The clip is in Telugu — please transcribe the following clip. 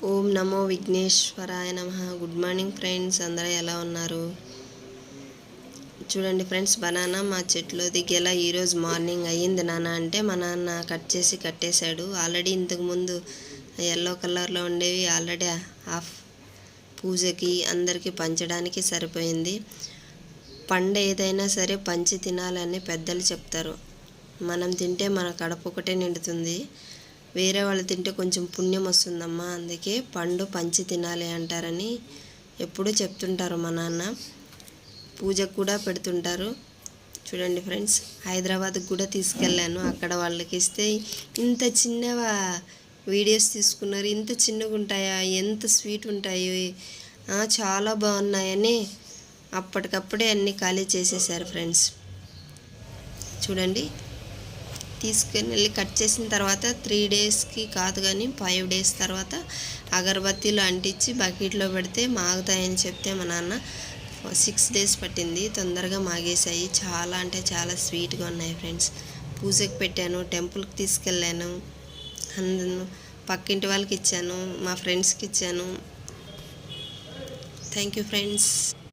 ఓం నమో విఘ్నేశ్వరాయ నమః. గుడ్ మార్నింగ్ ఫ్రెండ్స్, అందరూ ఎలా ఉన్నారు? చూడండి ఫ్రెండ్స్, బనానా మా చెట్లోది గెల ఈరోజు మార్నింగ్ అయ్యింది నాన్న అంటే మా నాన్న కట్ చేసి కట్టేశాడు. ఆల్రెడీ ఇంతకుముందు ఎల్లో కలర్లో ఉండేవి ఆల్రెడీ హాఫ్ పూజకి అందరికీ పంచడానికి సరిపోయింది. పండు ఏదైనా సరే పంచి తినాలని పెద్దలు చెప్తారు. మనం తింటే మన కడుపు ఒకటే నిండుతుంది, వేరే వాళ్ళు తింటే కొంచెం పుణ్యం వస్తుందమ్మా, అందుకే పండు పంచి తినాలి అంటారని ఎప్పుడూ చెప్తుంటారు మా నాన్న. పూజకు కూడా పెడుతుంటారు. చూడండి ఫ్రెండ్స్, హైదరాబాద్కి కూడా తీసుకెళ్ళాను. అక్కడ వాళ్ళకి ఇస్తే ఇంత చిన్నవా వీడియోస్ తీసుకున్నారు, ఇంత చిన్నగా ఉంటాయా, ఎంత స్వీట్ ఉంటాయి, చాలా బాగున్నాయని అప్పటికప్పుడే అన్నీ ఖాళీ చేసేసారు ఫ్రెండ్స్. చూడండి, తీసుకొని వెళ్ళి కట్ చేసిన తర్వాత 3 డేస్కి కాదు కానీ 5 డేస్ తర్వాత అగరబత్తీలు అంటించి బకెట్లో పెడితే మాగుతాయని చెప్తే మా నాన్న 6 డేస్ పట్టింది, తొందరగా మాగేశాయి. చాలా అంటే చాలా స్వీట్గా ఉన్నాయి ఫ్రెండ్స్. పూజకి పెట్టాను, టెంపుల్కి తీసుకెళ్ళాను, పక్కింటి వాళ్ళకి ఇచ్చాను, మా ఫ్రెండ్స్కి ఇచ్చాను. Thank you friends.